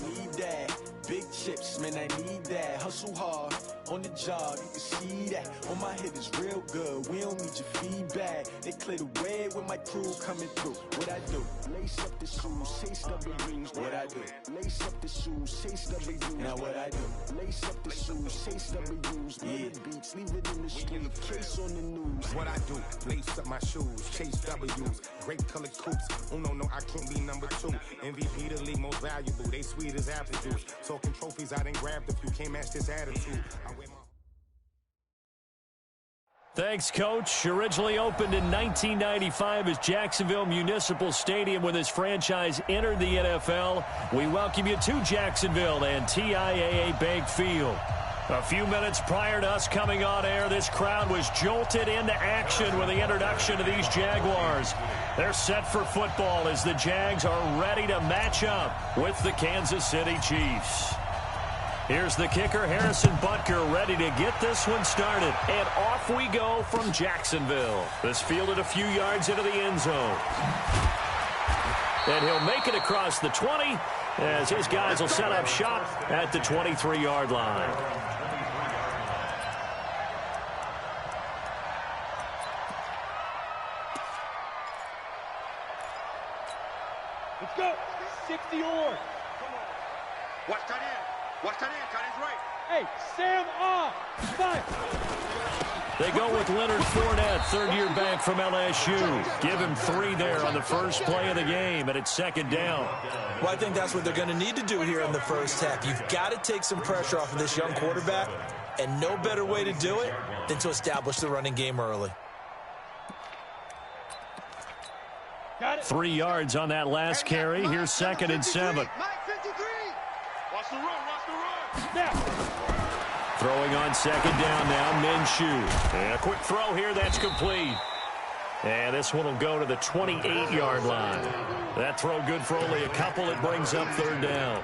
need that. Big chips, man, I need that. Hustle hard on the job, you can see that. On my head is real good, we don't need your feedback. They clear the way with my crew coming through. What I do? Lace up the shoes, chase W's. What I do? Lace up the shoes, chase W's. Now what I do? Lace up the shoes, chase W's. Yeah, beats, leave it in the street, case on the news. What I do? Lace up my shoes, chase W's. Great colored coops. Oh no, I can't be number 2. MVP the league most valuable. They sweet as apple juice. Talking trophies, I done grabbed a few. Can't match this attitude. Thanks, Coach. Originally opened in 1995 as Jacksonville Municipal Stadium when this franchise entered the NFL. We welcome you to Jacksonville and TIAA Bank Field. A few minutes prior to us coming on air, this crowd was jolted into action with the introduction of these Jaguars. They're set for football as the Jags are ready to match up with the Kansas City Chiefs. Here's the kicker, Harrison Butker, ready to get this one started. And off we go from Jacksonville. This fielded a few yards into the end zone. And he'll make it across the 20 as his guys will set up shop at the 23-yard line. Let's go. 60 or. Watch that in. Watch that in. Cut his right. Hey, Sam off. 5. They go with Leonard Fournette, third-year back from LSU. Give him 3 there on the first play of the game, and it's second down. Well, I think that's what they're going to need to do here in the first half. You've got to take some pressure off of this young quarterback, and no better way to do it than to establish the running game early. 3 yards on that last carry. Here's 2nd and 7. Watch the run. Watch the run. Snap. Throwing on second down now, Minshew. And a quick throw here, that's complete. And this one will go to the 28-yard line. That throw good for only a couple. It brings up third down.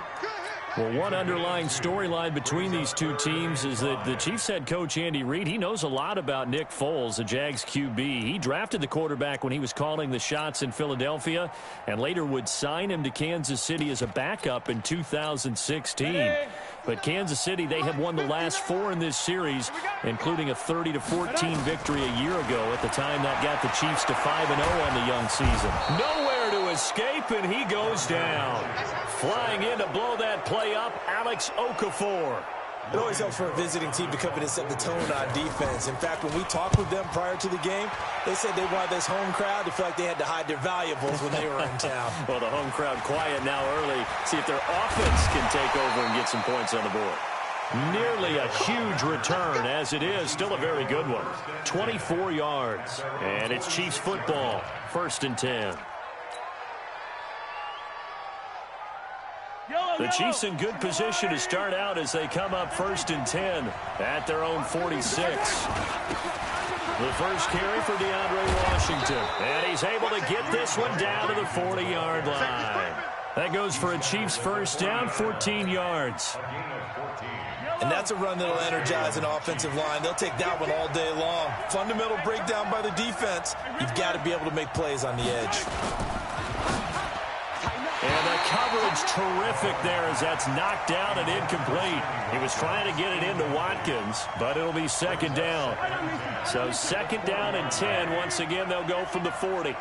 Well, one underlying storyline between these two teams is that the Chiefs head coach Andy Reid, he knows a lot about Nick Foles, the Jags QB. He drafted the quarterback when he was calling the shots in Philadelphia and later would sign him to Kansas City as a backup in 2016. But Kansas City, they have won the last 4 in this series, including a 30-14 victory a year ago at the time that got the Chiefs to 5-0 on the young season. Nowhere to escape, and he goes down. Flying in to blow that play up, Alex Okafor. It always helps for a visiting team to come in and set the tone on defense. In fact, when we talked with them prior to the game, they said they wanted this home crowd to feel like they had to hide their valuables when they were in town. Well, the home crowd quiet now early. See if their offense can take over and get some points on the board. Nearly a huge return, as it is. Still a very good one. 24 yards. And it's Chiefs football. 1st and 10. The Chiefs in good position to start out as they come up 1st and 10 at their own 46. The first carry for DeAndre Washington. And he's able to get this one down to the 40-yard line. That goes for a Chiefs first down, 14 yards. And that's a run that'll energize an offensive line. They'll take that one all day long. Fundamental breakdown by the defense. You've got to be able to make plays on the edge. And the coverage terrific there as that's knocked down and incomplete. He was trying to get it into Watkins, but it'll be second down. So 2nd down and 10. Once again, they'll go from the 40.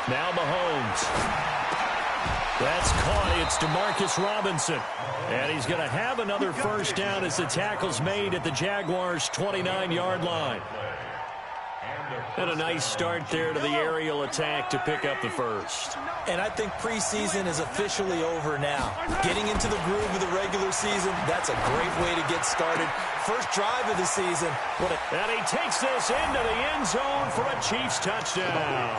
Now Mahomes. That's caught. It's Demarcus Robinson. And he's going to have another first down as the tackle's made at the Jaguars' 29-yard line. And a nice start there to the aerial attack to pick up the first. And I think preseason is officially over now. Getting into the groove of the regular season, that's a great way to get started. First drive of the season. And he takes this into the end zone for a Chiefs touchdown.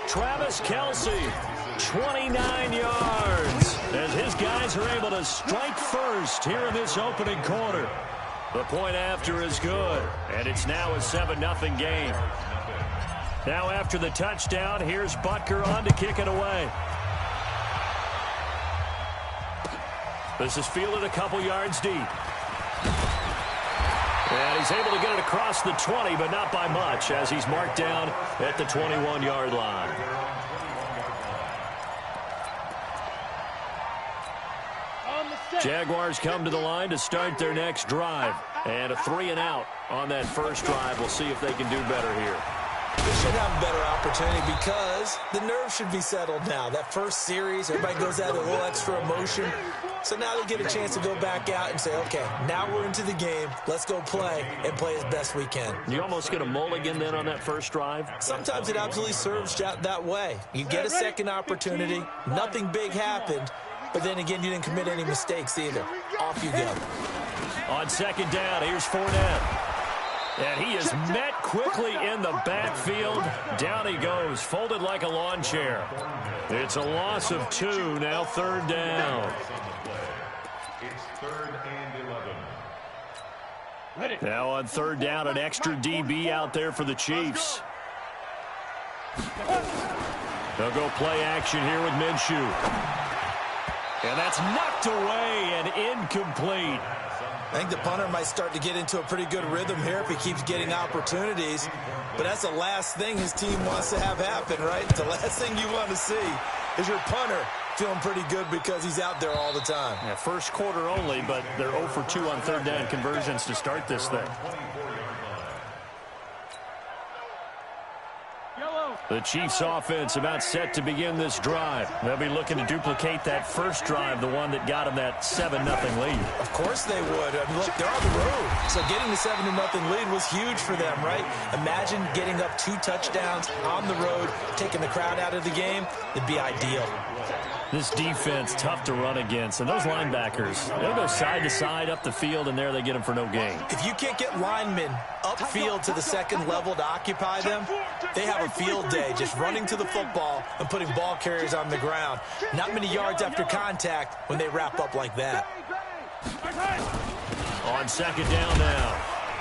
Travis Kelce, 29 yards, as his guys are able to strike first here in this opening quarter. The point after is good, and it's now a 7-0 game. Now after the touchdown, here's Butker on to kick it away. This is fielded a couple yards deep. And he's able to get it across the 20, but not by much, as he's marked down at the 21-yard line. Jaguars come to the line to start their next drive. And a 3-and-out on that first drive. We'll see if they can do better here. They should have a better opportunity because the nerves should be settled now. That first series, everybody goes out with a little extra emotion. So now they get a chance to go back out and say, okay, now we're into the game. Let's go play and play as best we can. You almost get a mulligan then on that first drive? Sometimes it absolutely serves that way. You get a second opportunity. Nothing big happened. But then again, you didn't commit any mistakes either. Off you go. On second down, here's Fournette. And he is met quickly in the backfield. Down he goes, folded like a lawn chair. It's a loss of 2, now third down. It's 3rd and 11. Now on third down, an extra DB out there for the Chiefs. They'll go play action here with Minshew. And that's knocked away and incomplete. I think the punter might start to get into a pretty good rhythm here if he keeps getting opportunities. But that's the last thing his team wants to have happen, right? The last thing you want to see is your punter feeling pretty good because he's out there all the time. Yeah, first quarter only, but they're 0 for 2 on third down conversions to start this thing. The Chiefs offense about set to begin this drive. They'll be looking to duplicate that first drive, the one that got them that 7-0 lead. Of course they would. I mean, look, they're on the road. So getting the 7-0 lead was huge for them, right? Imagine getting up 2 touchdowns on the road, taking the crowd out of the game. It'd be ideal. This defense, tough to run against. And those linebackers, they'll go side to side up the field, and there they get them for no gain. If you can't get linemen upfield to the second level to occupy them, they have a field day just running to the football and putting ball carriers on the ground. Not many yards after contact when they wrap up like that. On second down now,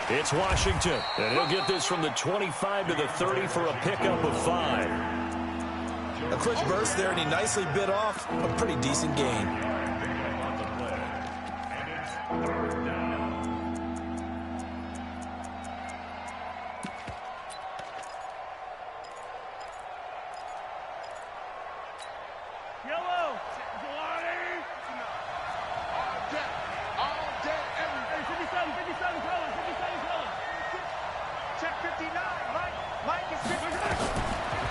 it's Washington. And he'll get this from the 25 to the 30 for a pickup of 5. A quick burst there, and he nicely bit off a pretty decent gain. Yellow. All day, every 57 colors, 57 colors. check 59, Mike is 59.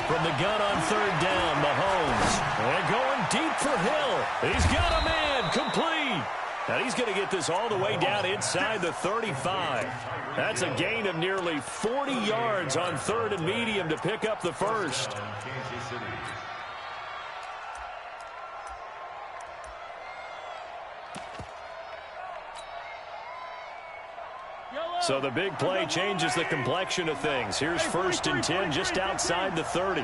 From the gun on third down, Mahomes. And going deep for Hill. He's got a man complete. And he's going to get this all the way down inside the 35. That's a gain of nearly 40 yards on third and medium to pick up the first. So the big play changes the complexion of things. Here's 1st and 10 just outside the 30.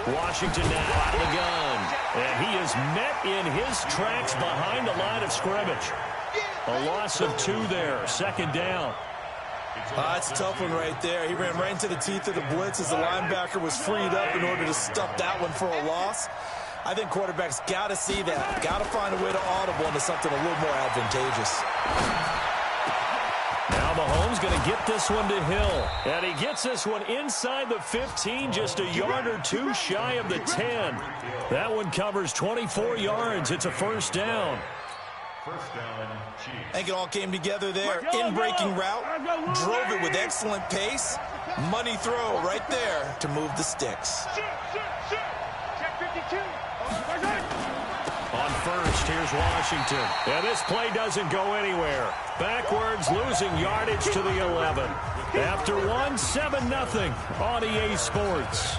Washington now out of the gun. And he is met in his tracks behind the line of scrimmage. A loss of 2 there. Second down. That's a tough one right there. He ran right into the teeth of the blitz as the linebacker was freed up in order to stop that one for a loss. I think quarterbacks got to see that. Got to find a way to audible into something a little more advantageous. Now Mahomes going to get this one to Hill. And he gets this one inside the 15, just a yard or 2 shy of the 10. That one covers 24 yards. It's a first down. I think it all came together there. In-breaking route, drove it with excellent pace. Money throw right there to move the sticks. Check 52. On first, here's Washington. And this play doesn't go anywhere. Backwards, losing yardage to the 11. After 7-0 on EA Sports.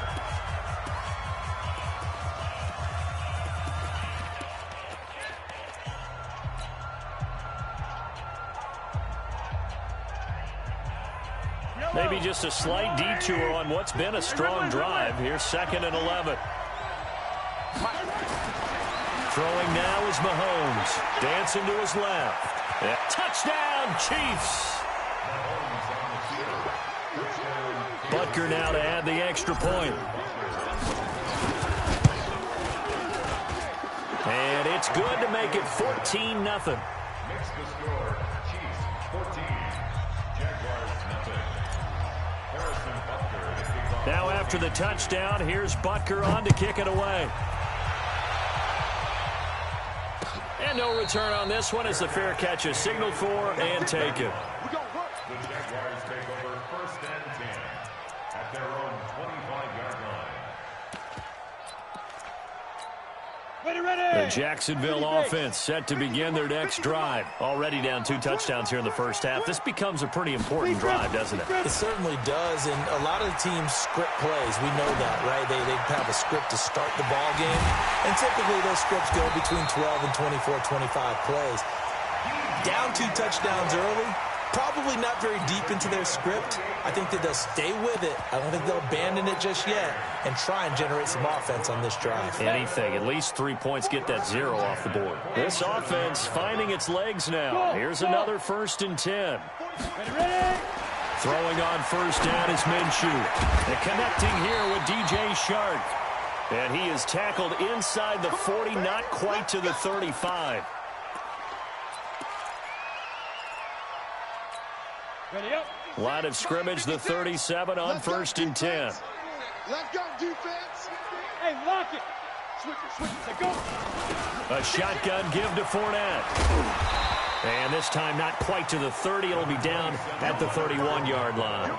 Maybe just a slight detour on what's been a strong drive. Here's 2nd and 11. Throwing now is Mahomes. Dancing to his left. Touchdown, Chiefs. Butker now to add the extra point. And it's good to make it 14-0. Makes the score. Chiefs 14. Jaguars nothing. Harrison Butker to kick off. Now after the touchdown, here's Butker on to kick it away. And no return on this one as the fair catch is signaled for and taken. The Jaguars take over 1st and 10 at their own 25-yard line. The Jacksonville offense set to begin their next drive. Already down 2 touchdowns here in the first half. This becomes a pretty important drive, doesn't it? It certainly does, and a lot of the teams script plays. We know that, right? They have a script to start the ball game, and typically those scripts go between 12 and 24, 25 plays. Down 2 touchdowns early, probably not very deep into their script. I think that they'll stay with it. I don't think they'll abandon it just yet and try and generate some offense on this drive. Anything. At least 3 points, get that 0 off the board. This offense finding its legs now. Here's another 1st and 10. Throwing on 1st down is Minshew. And connecting here with DJ Shark. And he is tackled inside the 40, not quite to the 35. Line of scrimmage, the 37 on 1st and 10. Let's go, defense. Hey, lock it. Switch it, go. A shotgun give to Fournette. And this time not quite to the 30. It'll be down at the 31-yard line.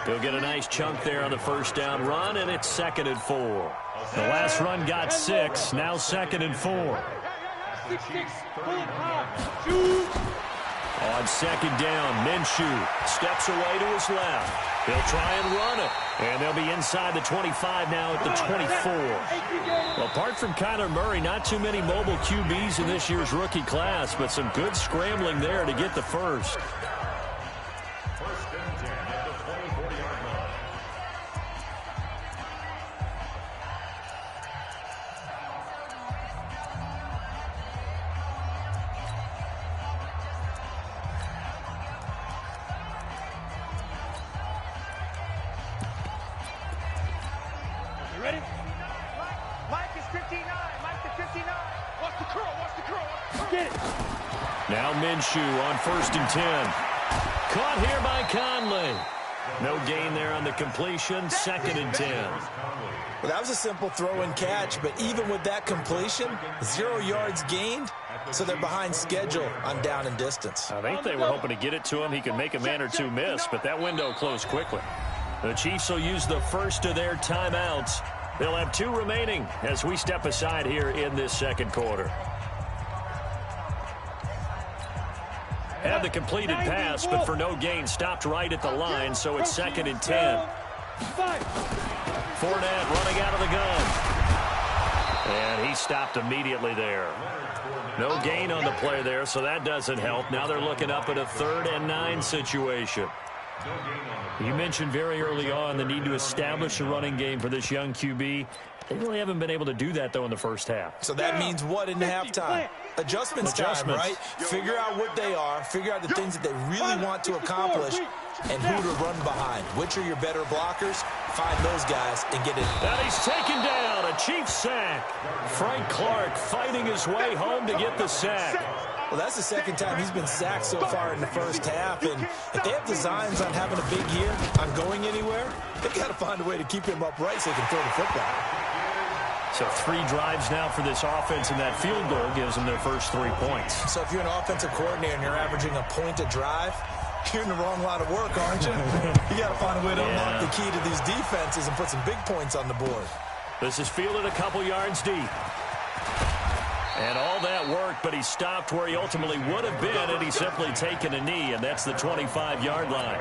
He'll get a nice chunk there on the 1st down run, and it's 2nd and 4. The last run got 6, now 2nd and 4. 6, shoot. On 2nd down, Minshew steps away to his left. He'll try and run it. And they'll be inside the 25 now at the 24. Well, apart from Kyler Murray, not too many mobile QBs in this year's rookie class, but some good scrambling there to get the first. 1st and 10 at the 24-yard line. Ready? Mike is 59. Mike is 59. Watch the curl. Get it. Now Minshew on 1st and 10. Caught here by Conley. No gain there on the completion. 2nd and 10. Well, that was a simple throw and catch, but even with that completion, 0 yards gained, so they're behind schedule on down and distance. I think they were hoping to get it to him. He could make a man or two miss, but that window closed quickly. The Chiefs will use the first of their timeouts. They'll have 2 remaining as we step aside here in this 2nd quarter. Had the completed pass, but for no gain, stopped right at the line, so it's 2nd and 10. Fournette running out of the gun. And he stopped immediately there. No gain on the play there, so that doesn't help. Now they're looking up at a 3rd and 9 situation. You mentioned very early on the need to establish a running game for this young QB. They really haven't been able to do that, though, in the first half. So that means what in halftime? Adjustments time, right? Figure out what they are, figure out the things that they really want to accomplish, and who to run behind. Which are your better blockers? Find those guys and get it. And he's taken down, a Chiefs sack. Frank Clark fighting his way home to get the sack. Well, that's the 2nd time he's been sacked so far in the first half, and if they have designs on having a big year, on going anywhere, they've got to find a way to keep him upright so they can throw the football. So 3 drives now for this offense, and that field goal gives them their first 3 points. So if you're an offensive coordinator and you're averaging a point a drive, you're in the wrong line of work, aren't you? You got to find a way to unlock the key to these defenses and put some big points on the board. This is fielded a couple yards deep. And all that worked, but he stopped where he ultimately would have been, and he's simply taken a knee, and that's the 25-yard line.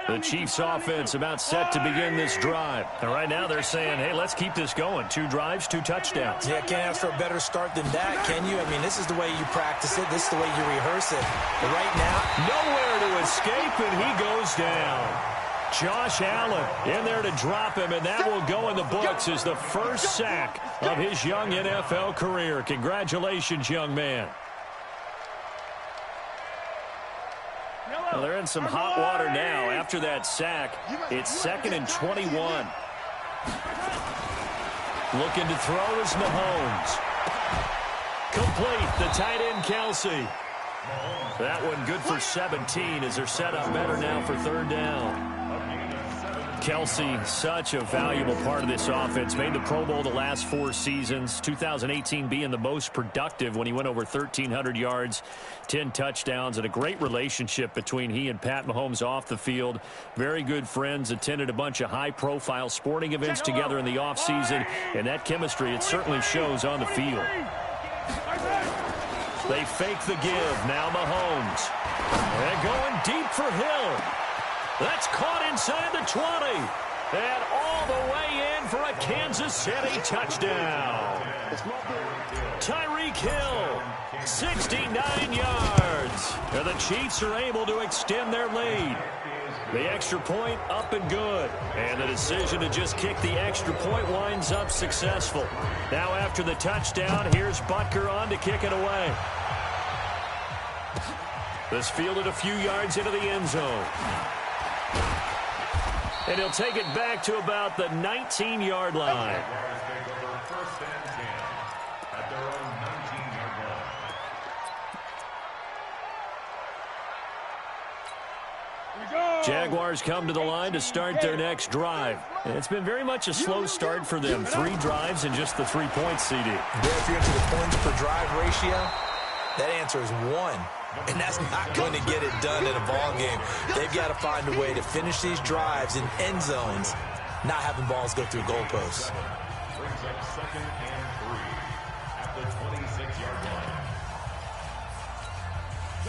The Chiefs offense about set to begin this drive. And right now they're saying, hey, let's keep this going. 2 drives, 2 touchdowns. Yeah, can't ask for a better start than that, can you? I mean, this is the way you practice it. This is the way you rehearse it. But right now, nowhere to escape, and he goes down. Josh Allen in there to drop him, and that will go in the books as the first sack of his young NFL career. Congratulations, young man. Well, they're in some hot water now. After that sack, it's 2nd and 21. Looking to throw is Mahomes. Complete, the tight end, Kelsey. That one good for 17 as they're set up better now for 3rd down. Kelsey, such a valuable part of this offense. Made the Pro Bowl the last 4 seasons. 2018 being the most productive when he went over 1,300 yards, 10 touchdowns, and a great relationship between he and Pat Mahomes off the field. Very good friends. Attended a bunch of high-profile sporting events together in the offseason. And that chemistry, it certainly shows on the field. They fake the give. Now Mahomes. They're going deep for Hill. That's caught inside the 20. And all the way in for a Kansas City touchdown. Tyreek Hill, 69 yards. And the Chiefs are able to extend their lead. The extra point up and good. And the decision to just kick the extra point winds up successful. Now after the touchdown, here's Butker on to kick it away. This fielded a few yards into the end zone. And he'll take it back to about the 19-yard line. Jaguars come to the line to start their next drive. And it's been very much a slow start for them. 3 drives and just the 3 points, CD. If you're into the points per drive ratio, that answer is 1. And that's not going to get it done in a ball game. They've got to find a way to finish these drives in end zones, not having balls go through goalposts. Brings up 2nd and 3 at the 26-yard line.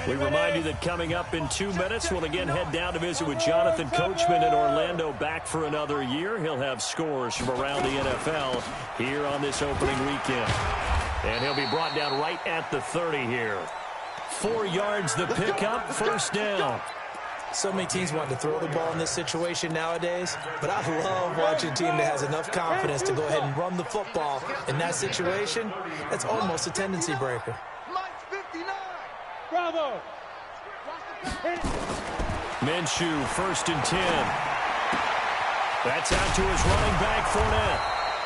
We remind you that coming up in 2 minutes, we'll again head down to visit with Jonathan Coachman in Orlando, back for another year. He'll have scores from around the NFL here on this opening weekend. And he'll be brought down right at the 30 here. 4 yards the pickup, 1st down. So many teams want to throw the ball in this situation nowadays, but I love watching a team that has enough confidence to go ahead and run the football. In that situation, that's almost a tendency breaker. Bravo! Minshew, 1st and 10. That's out to his running back, Fournette.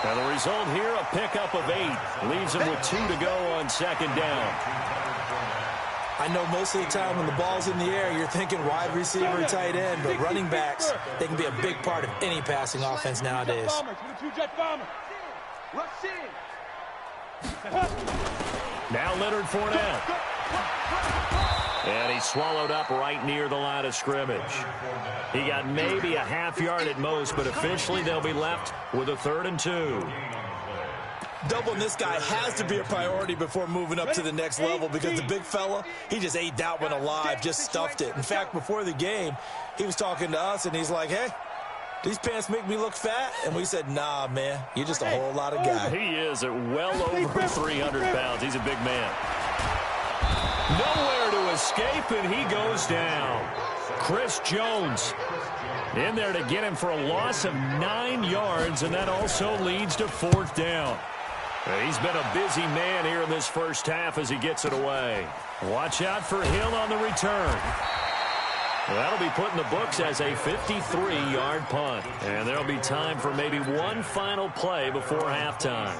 And the result here, a pickup of 8. Leaves him with 2 to go on 2nd down. I know most of the time when the ball's in the air, you're thinking wide receiver, tight end, but running backs, they can be a big part of any passing offense nowadays. Now Leonard Fournette. And he's swallowed up right near the line of scrimmage. He got maybe a half yard at most, but officially they'll be left with a 3rd and 2. Doubling this guy has to be a priority before moving up to the next level because the big fella, he just ate that one alive, just stuffed it. In fact, before the game, he was talking to us, and he's like, hey, these pants make me look fat? And we said, nah, man, you're just a whole lot of guy. He is at well over 300 pounds. He's a big man. Nowhere to escape, and he goes down. Chris Jones in there to get him for a loss of 9 yards, and that also leads to 4th down. He's been a busy man here in this first half as he gets it away. Watch out for Hill on the return. That'll be put in the books as a 53-yard punt. And there'll be time for maybe one final play before halftime.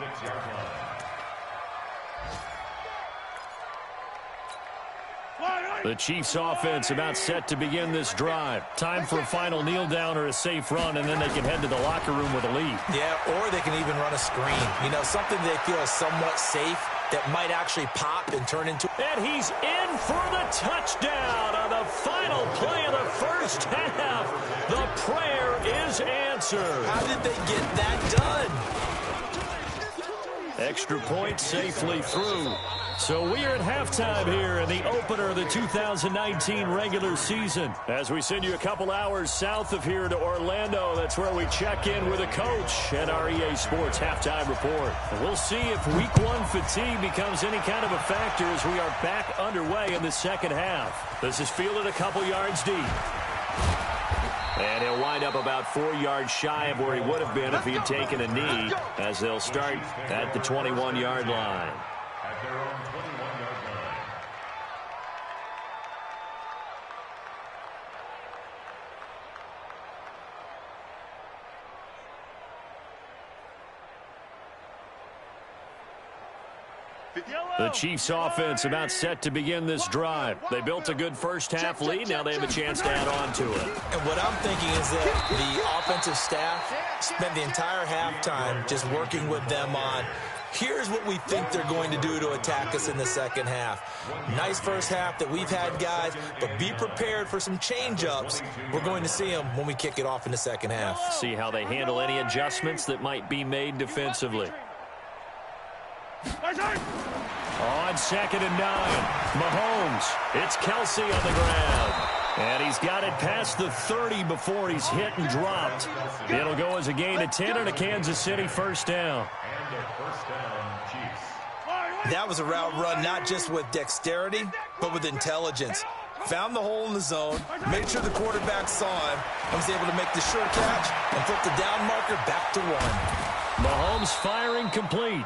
The Chiefs offense about set to begin this drive. Time for a final kneel down or a safe run, and then they can head to the locker room with a lead. Yeah, or they can even run a screen. You know, something they feel is somewhat safe that might actually pop and turn into... And he's in for the touchdown on the final play of the first half. The prayer is answered. How did they get that done? Extra point safely through. So we are at halftime here in the opener of the 2019 regular season. As we send you a couple hours south of here to Orlando, that's where we check in with a coach at our EA Sports Halftime Report. And we'll see if Week 1 fatigue becomes any kind of a factor as we are back underway in the second half. This is fielded a couple yards deep. And he'll wind up about 4 yards shy of where he would have been if he had taken a knee, as they'll start at the 21-yard line. At their own 21-yard line. The Chiefs offense about set to begin this drive. They built a good first half lead. Now they have a chance to add on to it. And what I'm thinking is that the offensive staff spent the entire halftime just working with them on, here's what we think they're going to do to attack us in the second half. Nice first half that we've had, guys, but be prepared for some change-ups. We're going to see them when we kick it off in the second half. See how they handle any adjustments that might be made defensively. On 2nd and 9, Mahomes. It's Kelsey on the ground. And he's got it past the 30 before he's hit and dropped. It'll go as a gain of 10 and a Kansas City first down. That was a route run not just with dexterity, but with intelligence. Found the hole in the zone, made sure the quarterback saw him, and was able to make the sure catch and flip the down marker back to 1. Mahomes firing complete.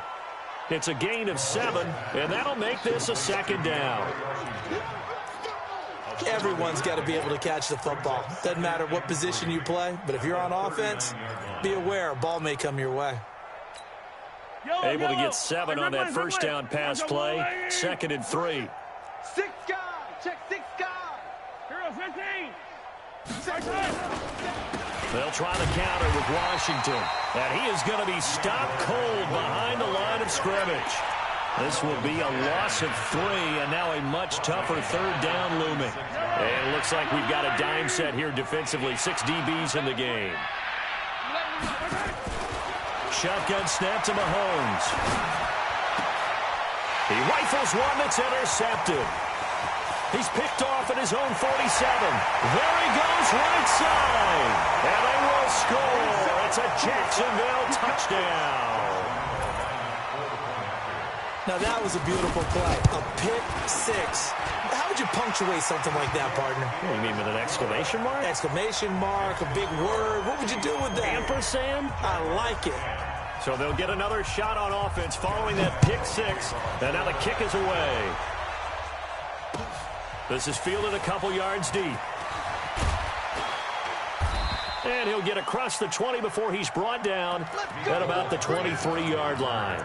It's a gain of 7, and that'll make this a second down. Everyone's got to be able to catch the football. Doesn't matter what position you play, but if you're on offense, be aware a ball may come your way. Able to get 7 on that first down pass play. 2nd and 3. 6 guys. Check 6 guys. Hero 15. They'll try the counter with Washington. And he is going to be stopped cold behind the line of scrimmage. This will be a loss of 3, and now a much tougher 3rd down looming. And it looks like we've got a dime set here defensively. 6 DBs in the game. Shotgun snap to Mahomes. He rifles one that's intercepted. He's picked off at his own 47. There he goes, right side. And they will score. It's a Jacksonville touchdown. Now that was a beautiful play. A pick 6. How would you punctuate something like that, partner? What do you mean, with an exclamation mark? Exclamation mark, a big word. What would you do with that? Ampersand? I like it. So they'll get another shot on offense following that pick 6. And now the kick is away. This is fielded a couple yards deep. And he'll get across the 20 before he's brought down at about the 23-yard line.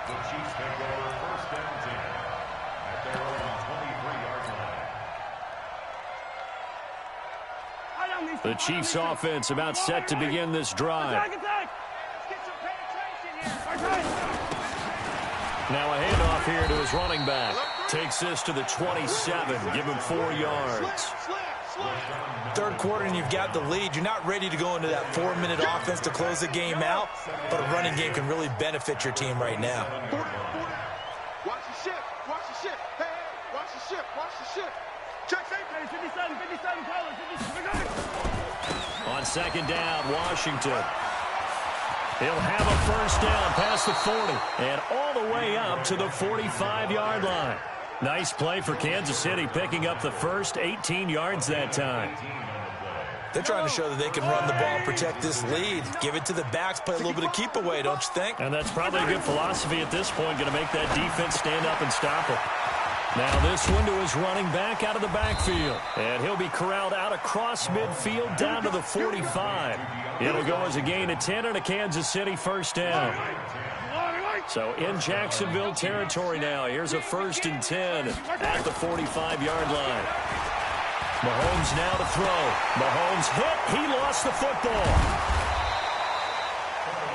The Chiefs take over 1st and 10 at their own 23-yard line. The Chiefs offense about set to begin this drive. Now a handoff here to his running back. Takes this to the 27. Give him 4 yards. 3rd quarter and you've got the lead. You're not ready to go into that 4-minute offense to close the game out, but a running game can really benefit your team right now. Watch the shift. Watch the shift. Hey, watch the shift. Watch the shift. Check 57, 57, colors. 57. On 2nd down, Washington. He'll have a first down past the 40 and all the way up to the 45-yard line. Nice play for Kansas City, picking up the first 18 yards that time. They're trying to show that they can run the ball and protect this lead. Give it to the backs, play a little bit of keep away, don't you think? And that's probably a good philosophy at this point, going to make that defense stand up and stop it. Now this one to his running back out of the backfield. And he'll be corralled out across midfield down to the 45. It'll go as a gain of 10 and a Kansas City first down. So in Jacksonville territory now. Here's a 1st and 10 at the 45-yard line. Mahomes now to throw. Mahomes hit. He lost the football.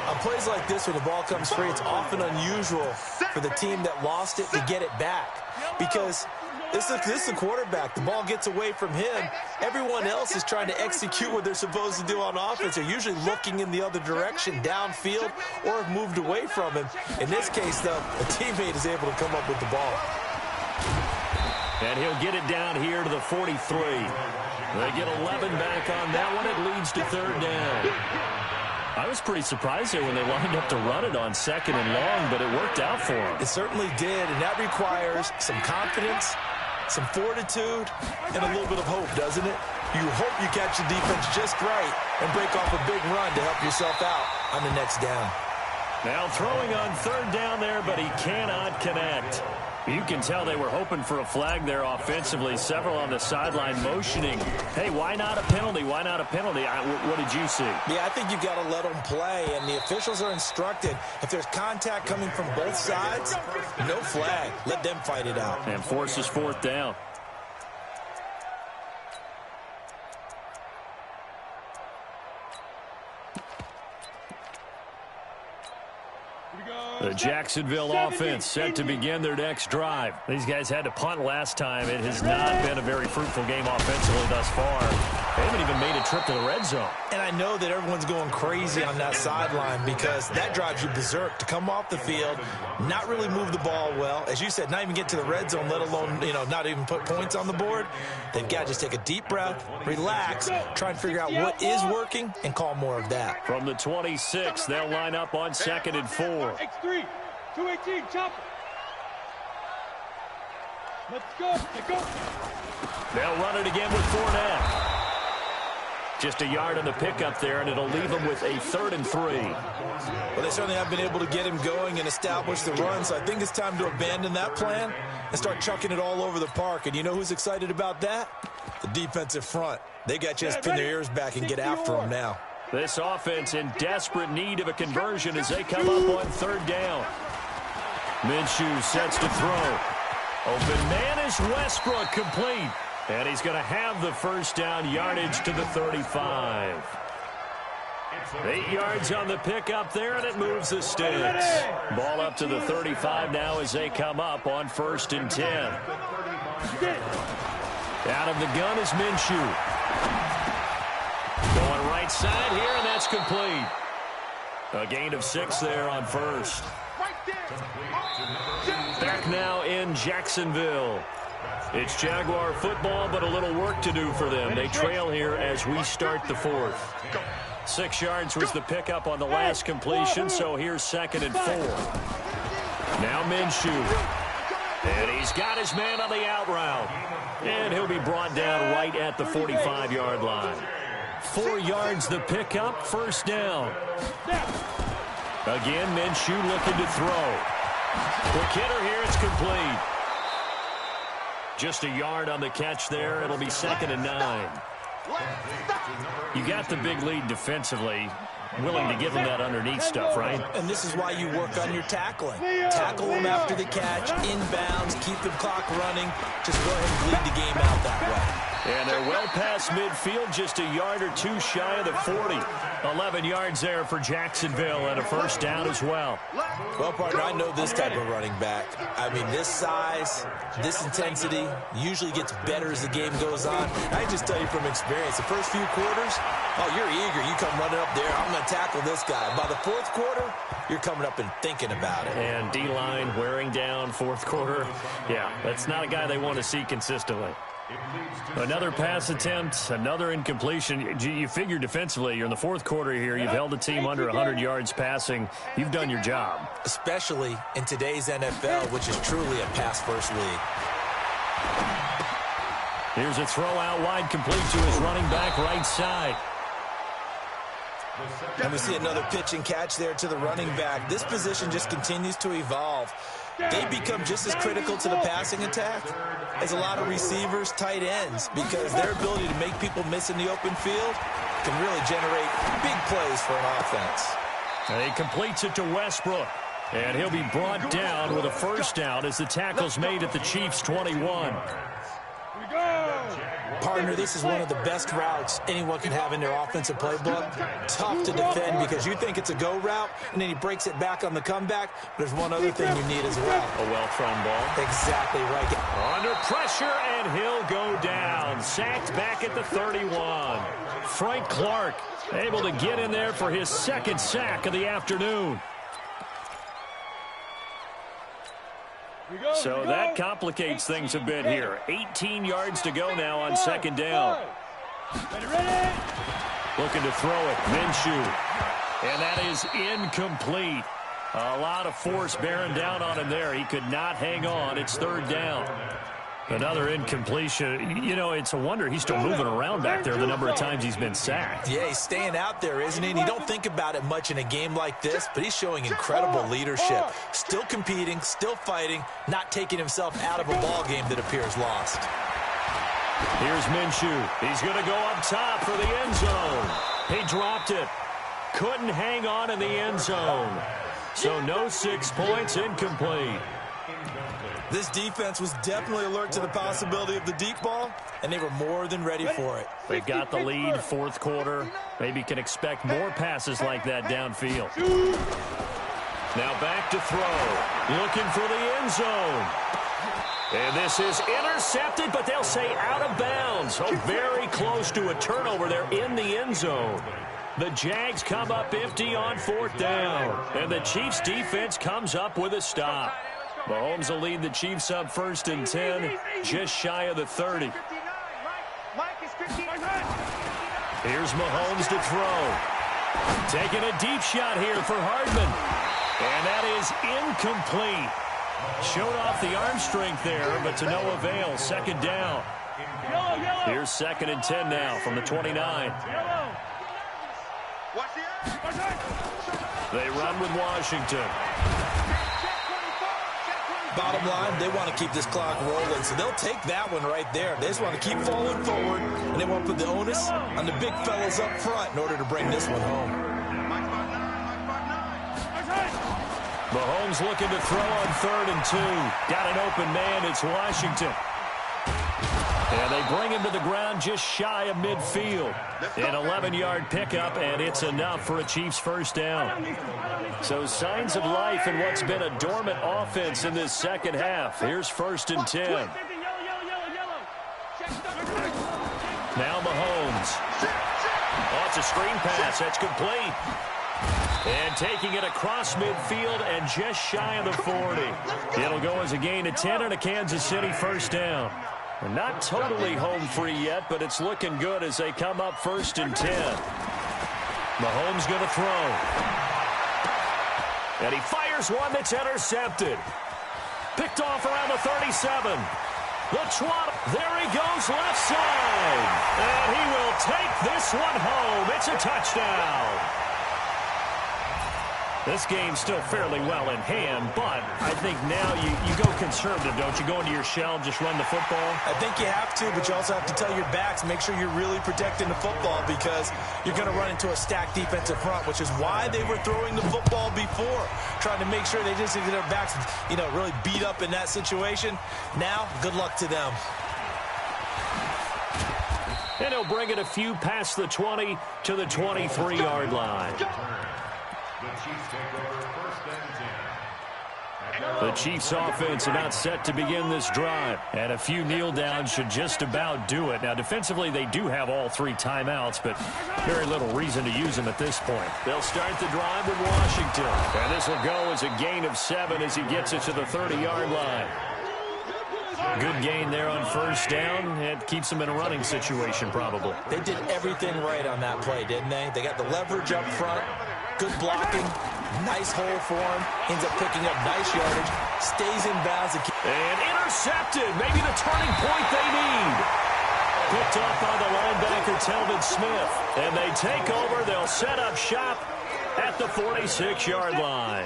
On plays like this, when the ball comes free, it's often unusual for the team that lost it to get it back. Because this is the quarterback. The ball gets away from him. Everyone else is trying to execute what they're supposed to do on offense. They're usually looking in the other direction, downfield, or have moved away from him. In this case, though, a teammate is able to come up with the ball. And he'll get it down here to the 43. They get 11 back on that one. It leads to 3rd down. I was pretty surprised there when they lined up to run it on 2nd and long, but it worked out for them. It certainly did, and that requires some confidence, some fortitude, and a little bit of hope, doesn't it? You hope you catch the defense just right and break off a big run to help yourself out on the next down. Now throwing on 3rd down there, but he cannot connect. You can tell they were hoping for a flag there offensively. Several on the sideline motioning. Hey, why not a penalty? Why not a penalty? What did you see? Yeah, I think you've got to let them play, and the officials are instructed. If there's contact coming from both sides, no flag. Let them fight it out. And forces fourth down. The Jacksonville offense set to begin their next drive. These guys had to punt last time. It has not been a very fruitful game offensively thus far. They haven't even made a trip to the red zone. And I know that everyone's going crazy on that sideline because that drives you berserk to come off the field, not really move the ball well. As you said, not even get to the red zone, let alone, not even put points on the board. They've got to just take a deep breath, relax, try and figure out what is working, and call more of that. From the 26, they'll line up on 2nd and 4. X3, 218, chop it. Let's go, let's go. They'll run it again with Fournette. Just a yard on the pickup there, and it'll leave them with a 3rd and 3. Well, they certainly have been able to get him going and establish the run, so I think it's time to abandon that plan and start chucking it all over the park. And you know who's excited about that? The defensive front. They got to just pin their ears back and get after him now. This offense in desperate need of a conversion as they come up on 3rd down. Minshew sets to throw. Open man is Westbrook, complete. And he's going to have the first down, yardage to the 35. 8 yards on the pickup there, and it moves the sticks. Ball up to the 35 now as they come up on 1st and 10. Out of the gun is Minshew. Going right side here, and that's complete. A gain of 6 there on 1st. Back now in Jacksonville. It's Jaguar football, but a little work to do for them. They trail here as we start the 4th. 6 yards was the pickup on the last completion, so here's 2nd and 4. Now Minshew. And he's got his man on the out route. And he'll be brought down right at the 45-yard line. 4 yards the pickup, 1st down. Again, Minshew looking to throw. Quick hitter here, it's complete. Just a yard on the catch there. It'll be 2nd and 9. You got the big lead defensively. Willing to give them that underneath stuff, right? And this is why you work on your tackling. Tackle them after the catch, inbounds, keep the clock running. Just go ahead and bleed the game out that way. And they're well past midfield, just a yard or 2 shy of the 40. 11 yards there for Jacksonville and a 1st down as well. Well, partner, I know this type of running back. I mean, this size, this intensity usually gets better as the game goes on. I just tell you from experience, the first few quarters, oh, you're eager. You come running up there, I'm going to tackle this guy. By the 4th quarter, you're coming up and thinking about it. And D-line wearing down 4th quarter. Yeah, that's not a guy they want to see consistently. Another pass attempt, another incompletion. You figure defensively, you're in the 4th quarter here. You've held the team under 100 yards passing. You've done your job. Especially in today's NFL, which is truly a pass-first league. Here's a throw out wide, complete to his running back right side. And we see another pitch and catch there to the running back. This position just continues to evolve. They become just as critical to the passing attack as a lot of receivers, tight ends, because their ability to make people miss in the open field can really generate big plays for an offense. And he completes it to Westbrook. And he'll be brought down with a 1st down as the tackle's made at the Chiefs' 21. Partner, this is one of the best routes anyone can have in their offensive playbook. Tough to defend because you think it's a go route, and then he breaks it back on the comeback. But there's one other thing you need as well. A well-thrown ball. Exactly right. Under pressure, and he'll go down. Sacked back at the 31. Frank Clark able to get in there for his 2nd sack of the afternoon. So that complicates things a bit here. 18 yards to go now on 2nd down. Looking to throw it, Minshew. And that is incomplete. A lot of force bearing down on him there. He could not hang on. It's 3rd down. Another incompletion. You know, it's a wonder he's still moving around back there the number of times he's been sacked. Yeah, he's staying out there, isn't he? And you don't think about it much in a game like this, but he's showing incredible leadership. Still competing, still fighting, not taking himself out of a ball game that appears lost. Here's Minshew. He's going to go up top for the end zone. He dropped it. Couldn't hang on in the end zone. So no 6 points, incomplete. This defense was definitely alert to the possibility of the deep ball, and they were more than ready for it. They've got the lead, fourth quarter. Maybe can expect more passes like that downfield. Now back to throw. Looking for the end zone. And this is intercepted, but they'll say out of bounds. So very close to a turnover there in the end zone. The Jags come up empty on fourth down. And the Chiefs defense comes up with a stop. Mahomes will lead the Chiefs up 1st and 10, just shy of the 30. Here's Mahomes to throw. Taking a deep shot here for Hardman. And that is incomplete. Showed off the arm strength there, but to no avail. 2nd down. Here's 2nd and 10 now from the 29. They run with Washington. Bottom line, they want to keep this clock rolling, so they'll take that one right there. They just want to keep falling forward, and they want to put the onus on the big fellas up front in order to bring this one home. Mahomes looking to throw on 3rd and 2. Got an open man. It's Washington. And they bring him to the ground just shy of midfield. An 11-yard pickup, and it's enough for a Chiefs first down. So signs of life in what's been a dormant offense in this second half. Here's 1st and 10. Now Mahomes. Oh, it's a screen pass. That's complete. And taking it across midfield and just shy of the 40. It'll go as a gain of 10 and a Kansas City first down. We're not totally home free yet, but it's looking good as they come up 1st and 10. Mahomes going to throw. And he fires one that's intercepted. Picked off around the 37. The trot. There he goes left side. And he will take this one home. It's a touchdown. This game's still fairly well in hand, but I think now you go conservative, don't you? Go into your shell, just run the football? I think you have to, but you also have to tell your backs, make sure you're really protecting the football because you're going to run into a stacked defensive front, which is why they were throwing the football before, trying to make sure they just get their backs, really beat up in that situation. Now, good luck to them. And he'll bring it a few past the 20 to the 23-yard line. The Chiefs take over 1st and 10. The Chiefs offense about set to begin this drive. And a few kneel downs should just about do it. Now, defensively, they do have all 3 timeouts, but very little reason to use them at this point. They'll start the drive with Washington. And this will go as a gain of 7 as he gets it to the 30-yard line. Good gain there on 1st down. It keeps them in a running situation, probably. They did everything right on that play, didn't they? They got the leverage up front. Good blocking, nice hole for him, ends up picking up nice yardage, stays in bounds. And intercepted, maybe the turning point they need. Picked off by the linebacker, Telvin Smith. And they take over, they'll set up shop at the 46-yard line.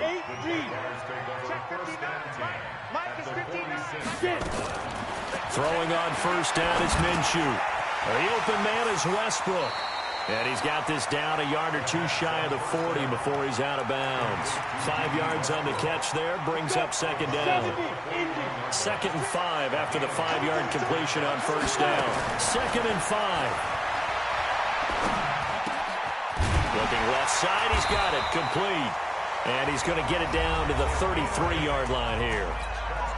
Throwing on 1st down is Minshew. The open man is Westbrook. And he's got this down a yard or 2 shy of the 40 before he's out of bounds. 5 yards on the catch there, brings up 2nd down. 2nd and 5 after the 5-yard completion on 1st down. 2nd and 5. Looking left side, he's got it, complete. And he's going to get it down to the 33-yard line here.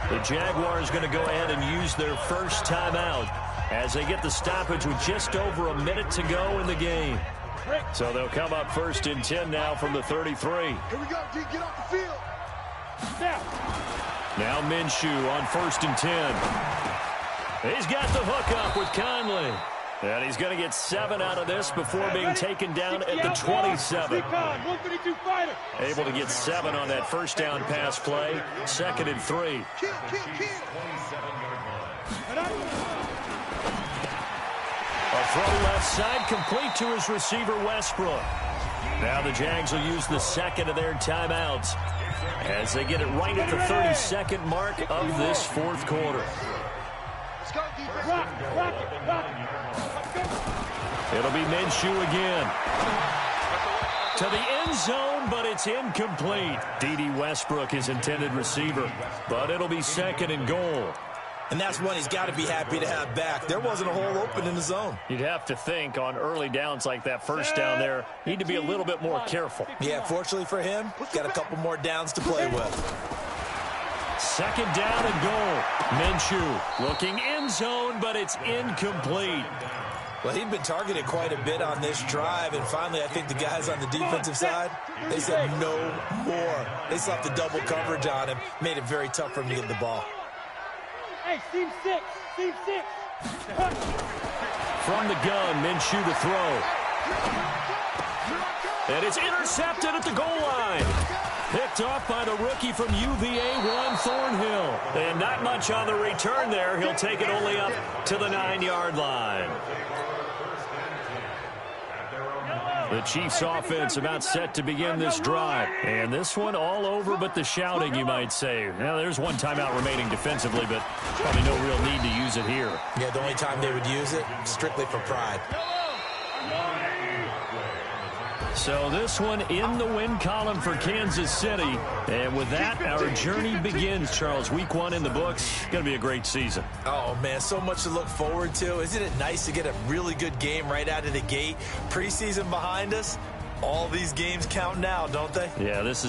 The Jaguars going to go ahead and use their first timeout as they get the stoppage with just over a minute to go in the game. So they'll come up 1st and 10 now from the 33. Here we go, D. Get off the field. Now Minshew on 1st and 10. He's got the hook up with Conley. And he's going to get 7 out of this before being taken down at the 27. Able to get 7 on that 1st down pass play. 2nd and 3. 27-yard line. A throw left side, complete to his receiver, Westbrook. Now the Jags will use the second of their timeouts as they get it right at the 32nd mark of this fourth quarter. Let's go, defense. Rock it. It'll be Minshew again. To the end zone, but it's incomplete. D.D. Westbrook, his intended receiver, but it'll be second and goal. And that's one he's got to be happy to have back. There wasn't a hole open in the zone. You'd have to think on early downs like that first down there, need to be a little bit more careful. Yeah, fortunately for him, got a couple more downs to play with. Second down and goal. Minshew looking end zone, but it's incomplete. Well, he'd been targeted quite a bit on this drive, and finally I think the guys on the defensive side, they said no more. They slapped the double coverage on him, made it very tough for him to get the ball. Hey, seam six. From the gun, Minshew to throw. And it's intercepted at the goal line. Picked off by the rookie from UVA, Juan Thornhill. And not much on the return there. He'll take it only up to the 9-yard line. The Chiefs offense about set to begin this drive. And this one all over but the shouting, you might say. Now, there's one timeout remaining defensively, but probably no real need to use it here. Yeah, the only time they would use it, strictly for pride. So this one in the win column for Kansas City. And with that, our journey begins, Charles. Week 1 in the books. Going to be a great season. Oh, man, so much to look forward to. Isn't it nice to get a really good game right out of the gate? Preseason behind us. All these games count now, don't they? Yeah, this is